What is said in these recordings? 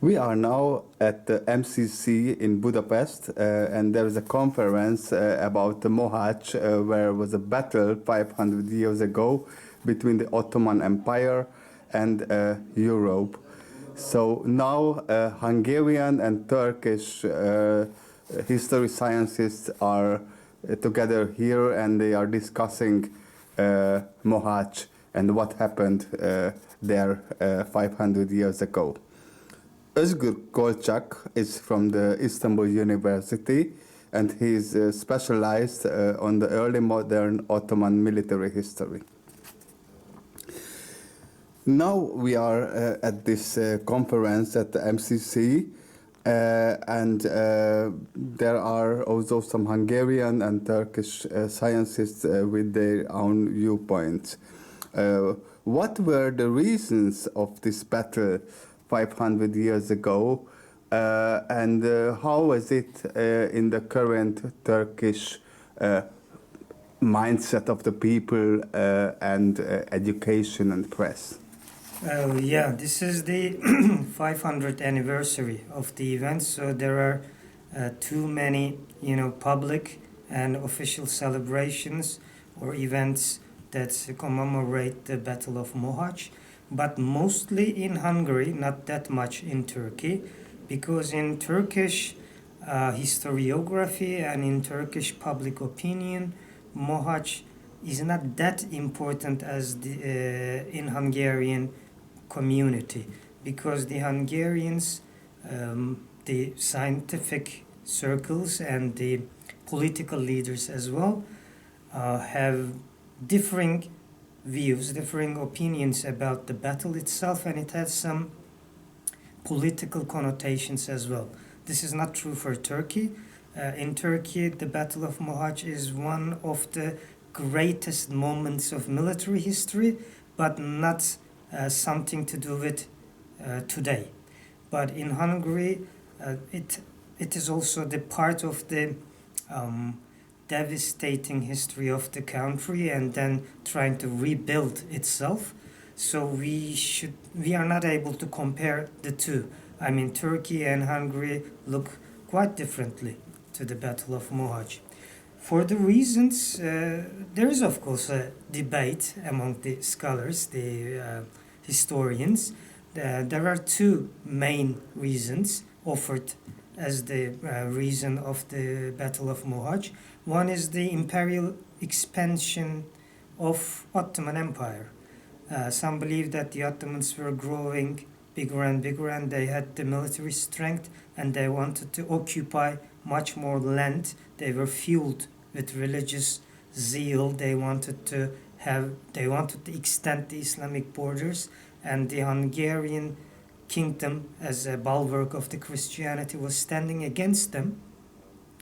We are now at the MCC in Budapest, and there is a conference about the Mohács, where was a battle 500 years ago between the Ottoman Empire and Europe. So now Hungarian and Turkish history scientists are together here, and they are discussing Mohács and what happened there 500 years ago. Özgür Kolçak is from the Istanbul University, and he's specialized on the early modern Ottoman military history. Now we are at this conference at the MCC, and there are also some Hungarian and Turkish scientists with their own viewpoints. What were the reasons of this battle 500 years ago, and how is it in the current Turkish mindset of the people and education and press? Yeah, this is the 500th anniversary of the event, so there are too many, public and official celebrations or events that commemorate the Battle of Mohács, but mostly in Hungary, not that much in Turkey, because in Turkish historiography and in Turkish public opinion, Mohács is not that important as in Hungarian community, because the Hungarians, the scientific circles and the political leaders as well, have differing views, differing opinions about the battle itself, and it has some political connotations as well. This is not true for Turkey. In Turkey, the Battle of Mohács is one of the greatest moments of military history, but not something to do with today. But in Hungary, it is also the part of the devastating history of the country, and then trying to rebuild itself. So we are not able to compare the two. I mean, Turkey and Hungary look quite differently to the Battle of Mohács. For the reasons, there is of course a debate among the scholars, the historians. There are two main reasons offered as the reason of the Battle of Mohács. One is the imperial expansion of Ottoman Empire. Some believe that the Ottomans were growing bigger and bigger, and they had the military strength, and they wanted to occupy much more land. They were fueled with religious zeal. They wanted to extend the Islamic borders, and the Hungarian kingdom, as a bulwark of the Christianity, was standing against them.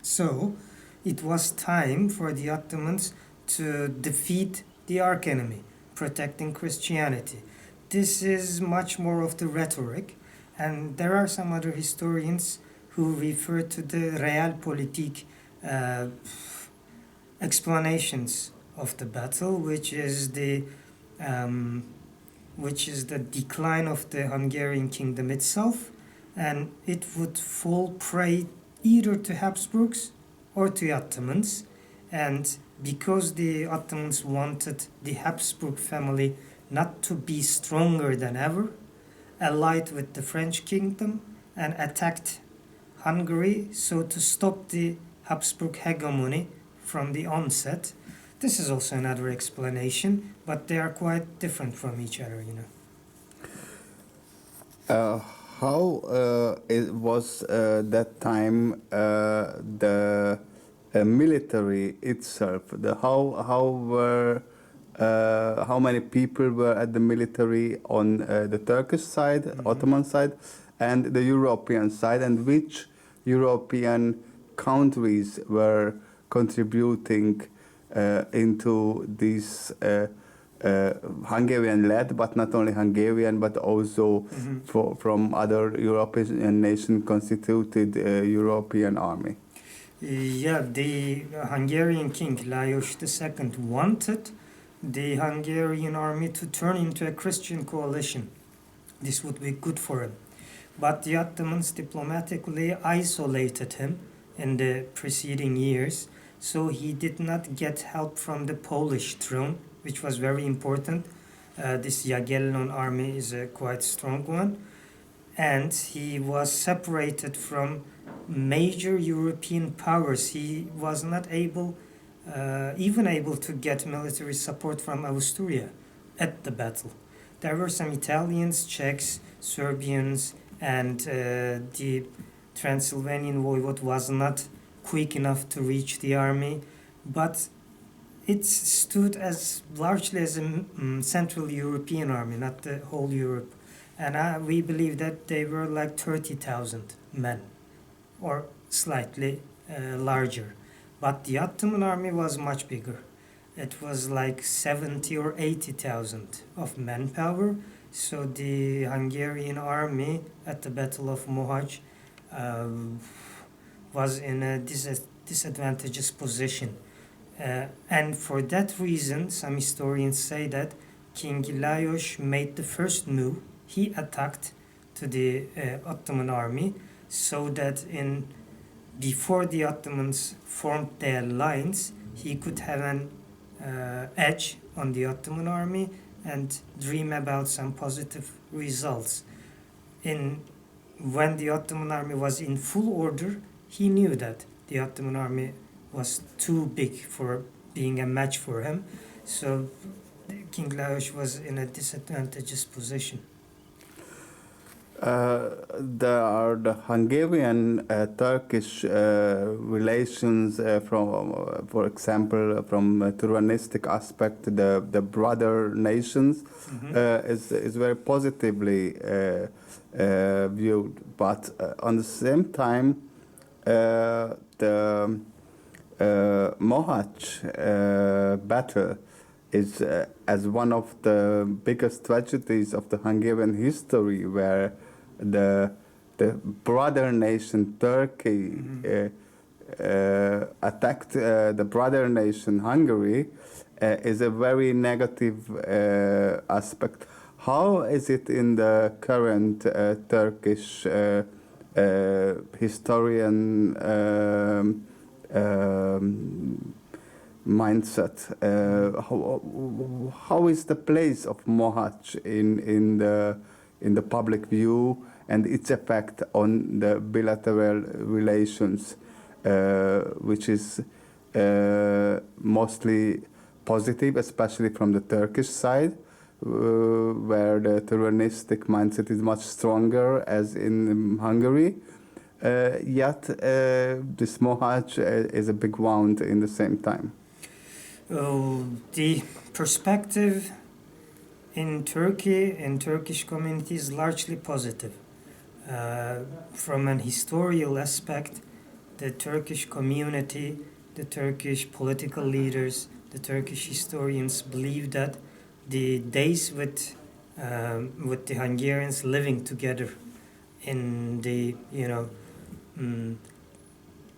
So it was time for the Ottomans to defeat the archenemy, protecting Christianity. This is much more of the rhetoric, and there are some other historians who refer to the realpolitik explanations of the battle, which is the decline of the Hungarian kingdom itself, and it would fall prey either to Habsburgs or to Ottomans. And because the Ottomans wanted the Habsburg family not to be stronger than ever, allied with the French kingdom and attacked Hungary, so to stop the Habsburg hegemony from the onset. This is also another explanation, but they are quite different from each other, How it was that time the military itself? How many people were at the military on the Turkish side, Ottoman side, and the European side, and which European countries were contributing into this Hungarian-led, but not only Hungarian, but also from other European nations constituted European army? Yeah, the Hungarian king Lajos II wanted the Hungarian army to turn into a Christian coalition. This would be good for him. But the Ottomans diplomatically isolated him in the preceding years, so he did not get help from the Polish throne, which was very important. This Jagiellon army is a quite strong one, and he was separated from major European powers. He was not even able to get military support from Austria at the battle. There were some Italians, Czechs, Serbians, and the Transylvanian voivode was not quick enough to reach the army, but it stood as largely as a Central European army, not the whole Europe. And we believe that they were like 30,000 men, or slightly larger. But the Ottoman army was much bigger. It was like 70 or 80,000 of manpower. So the Hungarian army at the Battle of Mohács was in a disadvantageous position. And for that reason, some historians say that King Lajos made the first move. He attacked to the Ottoman army so that before the Ottomans formed their lines, he could have an edge on the Ottoman army and dream about some positive results. When the Ottoman army was in full order, he knew that the Ottoman army was too big for being a match for him, so King Lajos was in a disadvantageous position. There are the Hungarian-Turkish relations for example, from a Turanistic aspect, the brother nations is very positively viewed. But on the same time, the Mohács battle is as one of the biggest tragedies of the Hungarian history, where the brother nation Turkey attacked the brother nation Hungary, is a very negative aspect. How is it in the current Turkish historian mindset? How is the place of Mohács in the public view, and its effect on the bilateral relations, which is mostly positive, especially from the Turkish side, where the Turanistic mindset is much stronger, as in Hungary. Yet this Mohács is a big wound in the same time. The perspective in Turkey, in Turkish community, is largely positive. From an historical aspect, the Turkish community, the Turkish political leaders, the Turkish historians believe that the days with the Hungarians living together in the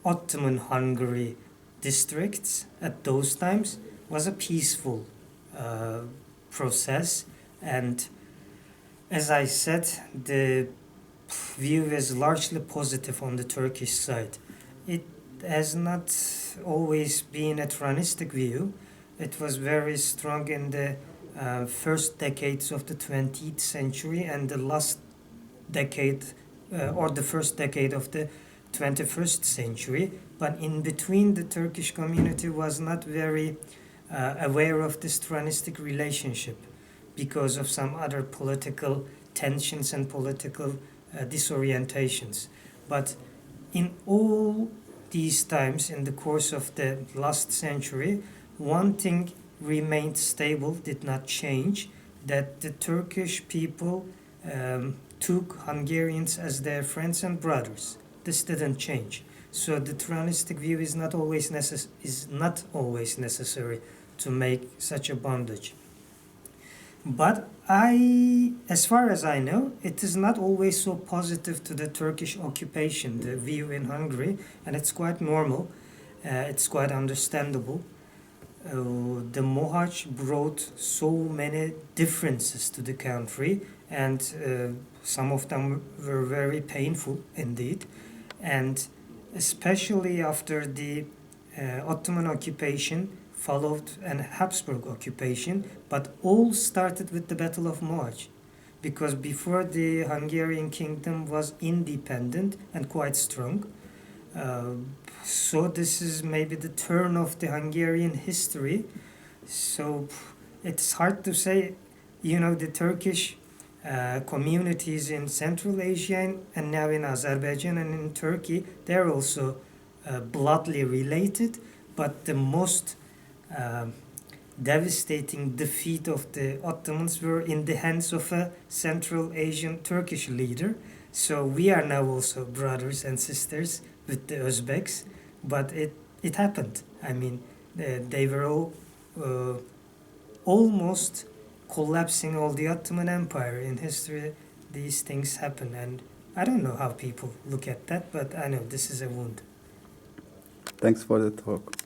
Ottoman Hungary districts at those times was a peaceful process, and as I said, the view is largely positive on the Turkish side. It has not always been a Turanistic view. It was very strong in the first decades of the 20th century and the last decade or the first decade of the 21st century, but in between the Turkish community was not very aware of this Turanistic relationship because of some other political tensions and political disorientations. But in all these times, in the course of the last century, one thing remained stable, did not change, that the Turkish people took Hungarians as their friends and brothers. This didn't change. So the Turanistic view is not always necessary to make such a bondage. But as far as I know, it is not always so positive to the Turkish occupation, the view in Hungary, and it's quite normal. It's quite understandable. The Mohács brought so many differences to the country, and some of them were very painful indeed. And especially after the Ottoman occupation, followed an Habsburg occupation, but all started with the Battle of Mohács, because before the Hungarian kingdom was independent and quite strong. So this is maybe the turn of the Hungarian history. So it's hard to say, the Turkish communities in Central Asia and now in Azerbaijan and in Turkey, they're also bloodly related, but the most devastating defeat of the Ottomans were in the hands of a Central Asian Turkish leader. So we are now also brothers and sisters with the Uzbeks, but it happened. I mean, they were all almost collapsing all the Ottoman Empire. In history, these things happen, and I don't know how people look at that, but I know this is a wound. Thanks for the talk.